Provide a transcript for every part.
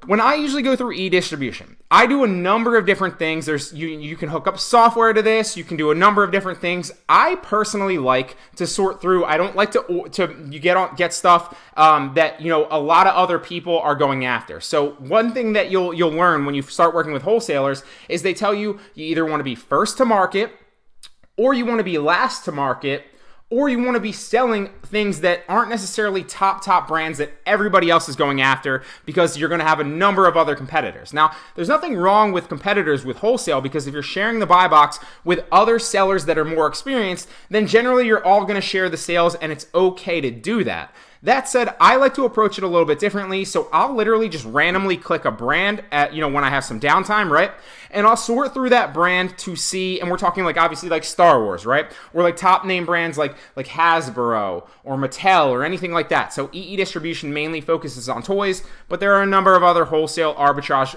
when I usually go through e-distribution, I do a number of different things. You can hook up software to this. You can do a number of different things. I personally like to sort through. I don't like to get stuff that a lot of other people are going after. So one thing that you'll learn when you start working with wholesalers is they tell you either want to be first to market, or you want to be last to market, or you want to be selling things that aren't necessarily top brands that everybody else is going after, because you're going to have a number of other competitors. Now, there's nothing wrong with competitors with wholesale, because if you're sharing the buy box with other sellers that are more experienced, then generally you're all going to share the sales, and it's okay to do that. That said, I like to approach it a little bit differently, so I'll literally just randomly click a brand at, when I have some downtime, right? And I'll sort through that brand to see, and we're talking like obviously like Star Wars, right? Or like top name brands like Hasbro or Mattel or anything like that. So EEDistribution mainly focuses on toys, but there are a number of other wholesale arbitrage,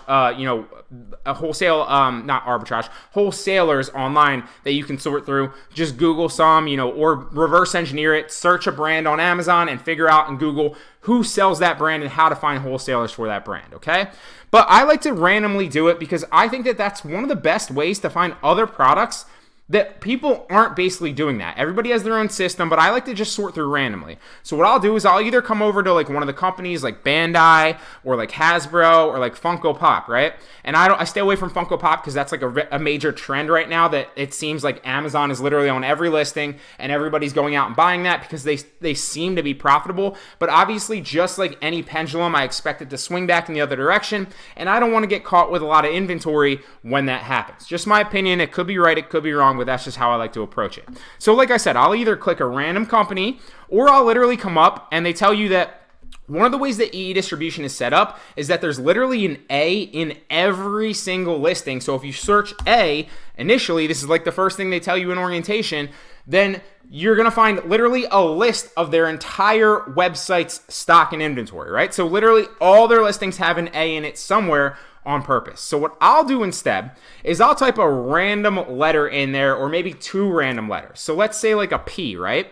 wholesalers online that you can sort through. Just Google some, or reverse engineer it, search a brand on Amazon and figure out in Google who sells that brand and how to find wholesalers for that brand, okay? But I like to randomly do it because I think that that's one of the best ways to find other products that people aren't basically doing that. Everybody has their own system, but I like to just sort through randomly. So what I'll do is I'll either come over to like one of the companies like Bandai or like Hasbro or like Funko Pop, right? And I stay away from Funko Pop because that's like a major trend right now that it seems like Amazon is literally on every listing and everybody's going out and buying that because they seem to be profitable. But obviously, just like any pendulum, I expect it to swing back in the other direction, and I don't want to get caught with a lot of inventory when that happens. Just my opinion. It could be right, it could be wrong, but that's just how I like to approach it. So like I said, I'll either click a random company or I'll literally come up and they tell you that one of the ways that EEDistribution is set up is that there's literally an A in every single listing. So if you search A initially, this is like the first thing they tell you in orientation, then you're going to find literally a list of their entire website's stock and inventory, right? So literally all their listings have an A in it somewhere on purpose. So what I'll do instead is I'll type a random letter in there, or maybe two random letters. So let's say like a P, right?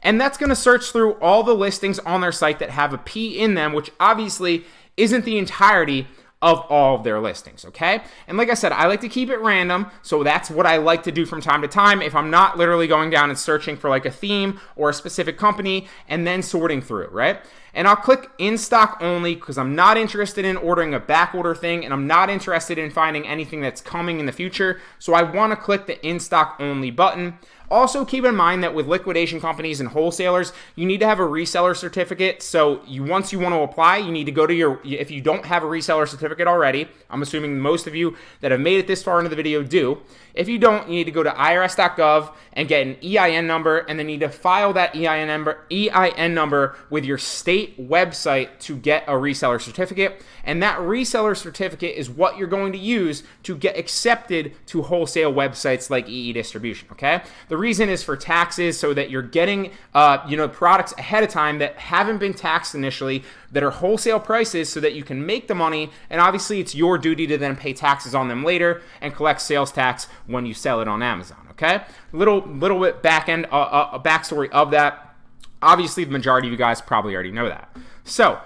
And that's going to search through all the listings on their site that have a P in them, which obviously isn't the entirety of all of their listings, okay? And like I said, I like to keep it random, so that's what I like to do from time to time if I'm not literally going down and searching for like a theme or a specific company and then sorting through, right? And I'll click in stock only because I'm not interested in ordering a back order thing, and I'm not interested in finding anything that's coming in the future, so I want to click the in stock only button. Also, keep in mind that with liquidation companies and wholesalers, you need to have a reseller certificate. So once you want to apply, you need to go to if you don't have a reseller certificate already, I'm assuming most of you that have made it this far into the video do. If you don't, you need to go to irs.gov and get an EIN number, and then you need to file that EIN number with your state website to get a reseller certificate. And that reseller certificate is what you're going to use to get accepted to wholesale websites like EEDistribution, okay? The reason is for taxes, so that you're getting products ahead of time that haven't been taxed initially, that are wholesale prices, so that you can make the money, and obviously it's your duty to then pay taxes on them later and collect sales tax when you sell it on Amazon, okay? Little bit backstory of that. Obviously, the majority of you guys probably already know that. So,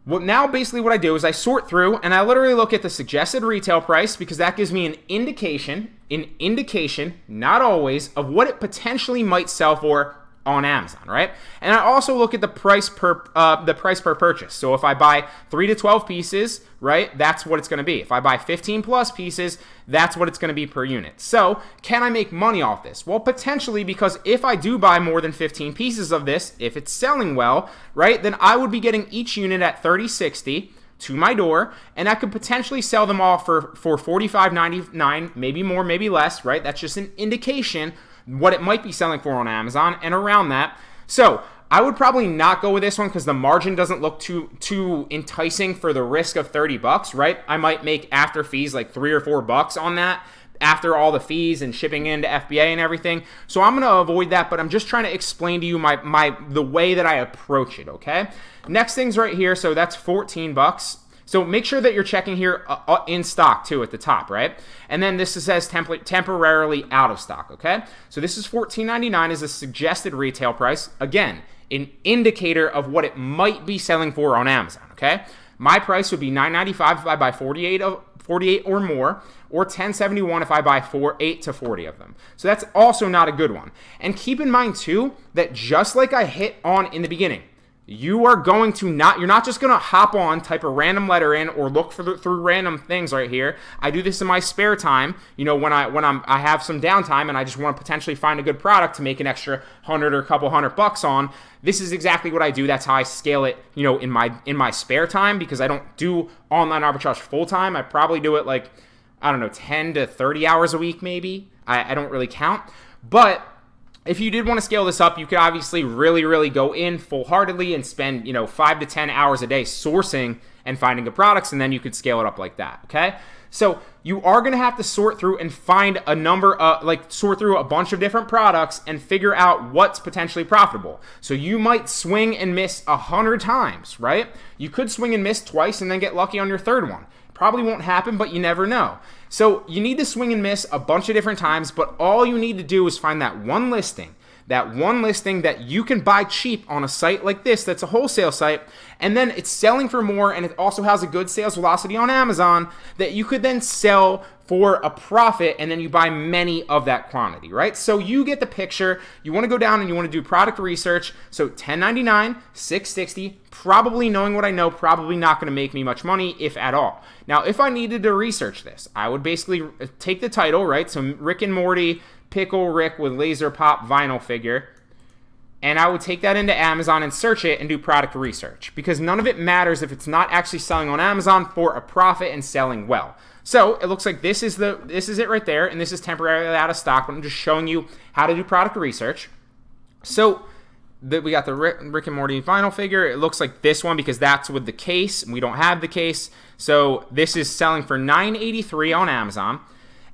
now basically what I do is I sort through and I literally look at the suggested retail price, because that gives me an indication, not always, of what it potentially might sell for on Amazon, right? And I also look at the price per purchase. So if I buy 3 to 12 pieces, right, that's what it's going to be. If I buy 15 plus pieces, that's what it's going to be per unit. So can I make money off this? Well, potentially, because if I do buy more than 15 pieces of this, if it's selling well, right, then I would be getting each unit at $30.60 to my door, and I could potentially sell them all for $45.99, maybe more, maybe less, right? That's just an indication what it might be selling for on Amazon and around that. So I would probably not go with this one because the margin doesn't look too enticing for the risk of $30, right? I might make after fees like $3 or $4 on that after all the fees and shipping into FBA and everything. So I'm going to avoid that, but I'm just trying to explain to you the way that I approach it, okay? Next thing's right here. So that's $14. So make sure that you're checking here in stock too at the top, right? And then this says temporarily out of stock, okay? So this is $14.99 is a suggested retail price. Again, an indicator of what it might be selling for on Amazon, okay? My price would be $9.95 if I buy 48 or more, or $10.71 if I buy 8 to 40 of them. So that's also not a good one. And keep in mind too, that just like I hit on in the beginning, you're not just going to hop on, type a random letter in, or look through random things right here. I do this in my spare time, when I have some downtime and I just want to potentially find a good product to make an extra 100 or a couple $100 on. This is exactly what I do. That's how I scale it, in my spare time, because I don't do online arbitrage full time. I probably do it 10 to 30 hours a week, maybe. I don't really count. But if you did want to scale this up, you could obviously really, really go in full-heartedly and spend, 5 to 10 hours a day sourcing and finding good products, and then you could scale it up like that, okay? So you are going to have to sort through and find sort through a bunch of different products and figure out what's potentially profitable. So you might swing and miss 100 times, right? You could swing and miss twice and then get lucky on your third one. Probably won't happen, but you never know. So you need to swing and miss a bunch of different times, but all you need to do is find that one listing that you can buy cheap on a site like this that's a wholesale site, and then it's selling for more, and it also has a good sales velocity on Amazon that you could then sell for a profit, and then you buy many of that quantity, right? So you get the picture. You want to go down and you want to do product research. So $10.99, $6.60, probably, knowing what I know, probably not going to make me much money, if at all. Now, if I needed to research this, I would basically take the title, right? So Rick and Morty, Pickle Rick with Laser Pop vinyl figure, and I would take that into Amazon and search it and do product research, because none of it matters if it's not actually selling on Amazon for a profit and selling well. So it looks like this is it right there, and this is temporarily out of stock, but I'm just showing you how to do product research. So we got the Rick and Morty vinyl figure. It looks like this one, because that's with the case, and we don't have the case. So this is selling for $9.83 on Amazon.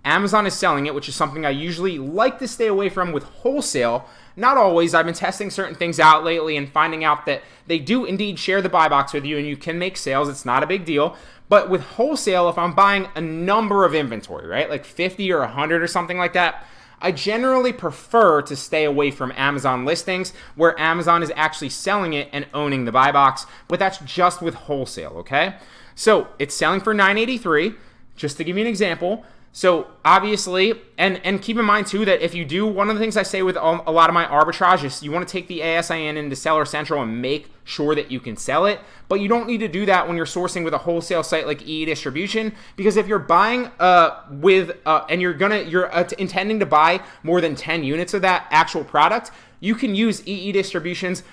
Amazon is selling it, which is something I usually like to stay away from with wholesale. Not always. I've been testing certain things out lately and finding out that they do indeed share the buy box with you, and you can make sales. It's not a big deal. But with wholesale, if I'm buying a number of inventory, right, like 50 or 100 or something like that, I generally prefer to stay away from Amazon listings where Amazon is actually selling it and owning the buy box. But that's just with wholesale, okay? So it's selling for $9.83, just to give you an example. So obviously, and keep in mind too that if you do, one of the things I say with a lot of my arbitrage is you want to take the ASIN into Seller Central and make sure that you can sell it, but you don't need to do that when you're sourcing with a wholesale site like EEDistribution, because if you're buying and you're intending to buy more than 10 units of that actual product, you can use EEDistribution's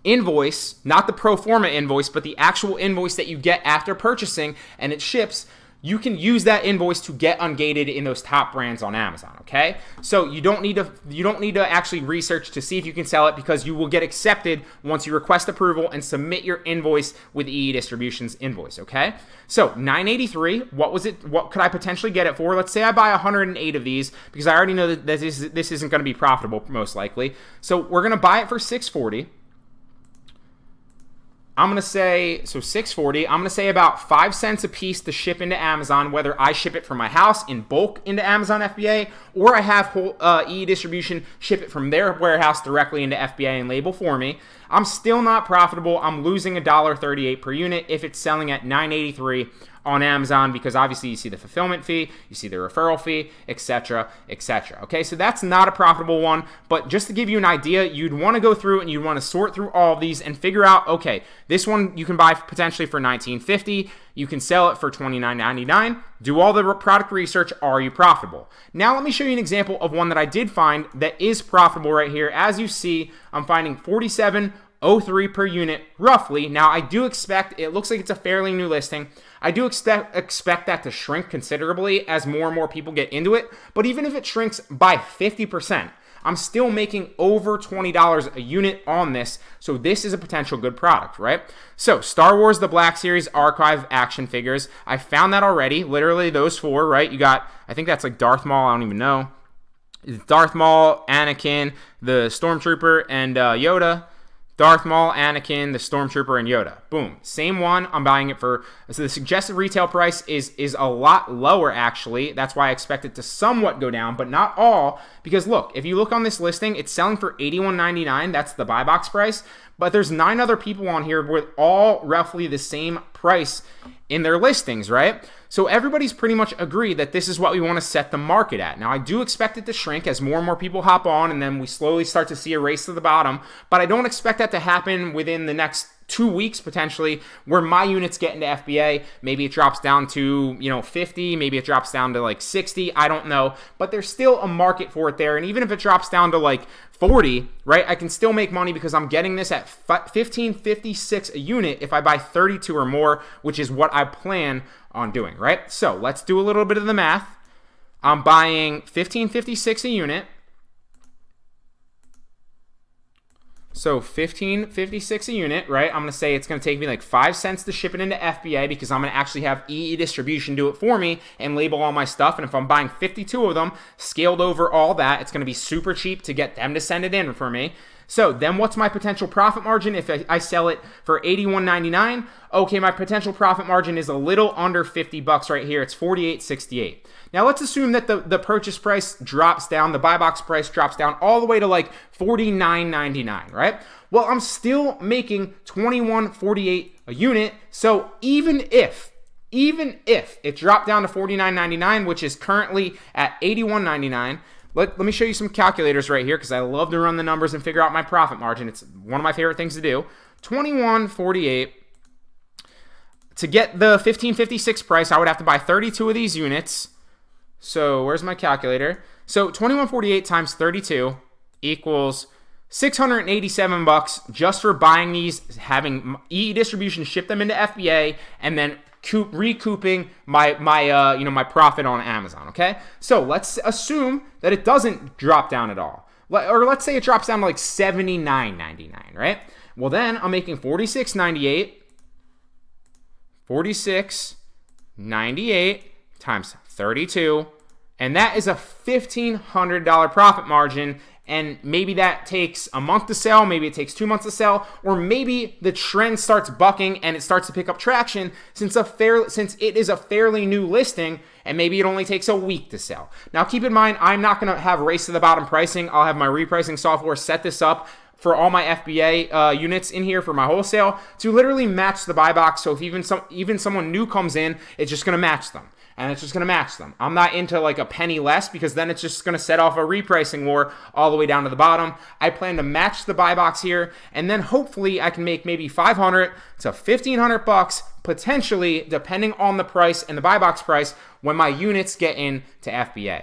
invoice, not the pro forma invoice, but the actual invoice that you get after purchasing and it ships. You can use that invoice to get ungated in those top brands on Amazon, okay? So you don't need to actually research to see if you can sell it, because you will get accepted once you request approval and submit your invoice with EEDistribution's invoice, okay? So $9.83, what could I potentially get it for? Let's say I buy 108 of these, because I already know that this isn't going to be profitable most likely. So we're going to buy it for $6.40. I'm going to say, so $6.40, I'm going to say about 5 cents a piece to ship into Amazon, whether I ship it from my house in bulk into Amazon FBA, or I have EEDistribution ship it from their warehouse directly into FBA and label for me. I'm still not profitable. I'm losing $1.38 per unit if it's selling at $9.83 on Amazon, because obviously you see the fulfillment fee, you see the referral fee, etc., etc. Okay, so that's not a profitable one, but just to give you an idea, you'd want to go through and you'd want to sort through all of these and figure out, okay, this one you can buy potentially for $19.50, you can sell it for $29.99, do all the product research, are you profitable? Now let me show you an example of one that I did find that is profitable right here. As you see, I'm finding $47.03 per unit roughly. Now I do expect, it looks like it's a fairly new listing, I do expect that to shrink considerably as more and more people get into it, but even if it shrinks by 50%, I'm still making over $20 a unit on this, so this is a potential good product, right? So Star Wars The Black Series Archive action figures, I found that already, literally those four, right? You got, I think that's like Darth Maul, I don't even know. Darth Maul, Anakin, the Stormtrooper, and Yoda. Darth Maul, Anakin, the Stormtrooper, and Yoda. Boom. Same one. I'm buying it for... So the suggested retail price is a lot lower, actually. That's why I expect it to somewhat go down, but not all. Because look, if you look on this listing, it's selling for $81.99. That's the buy box price. But there's 9 other people on here with all roughly the same price in their listings, right? So everybody's pretty much agreed that this is what we want to set the market at. Now, I do expect it to shrink as more and more people hop on, and then we slowly start to see a race to the bottom. But I don't expect that to happen within the next 2 weeks potentially, where my units get into FBA. Maybe it drops down to 50, maybe it drops down to like 60, I don't know, but there's still a market for it there. And even if it drops down to like 40, right, I can still make money because I'm getting this at $15.56 a unit if I buy 32 or more, which is what I plan on doing, right? So let's do a little bit of the math. I'm buying $15.56 a unit. So $15.56 a unit, right? I'm going to say it's going to take me like 5 cents to ship it into FBA because I'm going to actually have EEDistribution do it for me and label all my stuff. And if I'm buying 52 of them, scaled over all that, it's going to be super cheap to get them to send it in for me. So then what's my potential profit margin if I sell it for $81.99? Okay, my potential profit margin is a little under $50 right here. It's $48.68. Now let's assume that the purchase price drops down, the buy box price drops down all the way to like $49.99, right? Well, I'm still making $21.48 a unit. So even if it dropped down to $49.99, which is currently at $81.99, let me show you some calculators right here because I love to run the numbers and figure out my profit margin. It's one of my favorite things to do. $21.48. To get the $15.56 price, I would have to buy 32 of these units. So where's my calculator? So $21.48 times 32 equals $687 just for buying these, having EEDistribution ship them into FBA, and then recouping my profit on Amazon. Okay, so let's assume that it doesn't drop down at all, or let's say it drops down to like $79.99, right? Well, then I'm making $46.98. $46.98 times 32, and that is a $1,500 profit margin. And maybe that takes a month to sell, maybe it takes 2 months to sell, or maybe the trend starts bucking and it starts to pick up traction since it is a fairly new listing, and maybe it only takes a week to sell. Now keep in mind, I'm not going to have race to the bottom pricing. I'll have my repricing software set this up for all my FBA units in here for my wholesale to literally match the buy box. So if even someone new comes in, it's just going to match them. And it's just going to match them. I'm not into like a penny less because then it's just going to set off a repricing war all the way down to the bottom. I plan to match the buy box here, and then hopefully I can make maybe $500 to $1,500 potentially, depending on the price and the buy box price when my units get into FBA.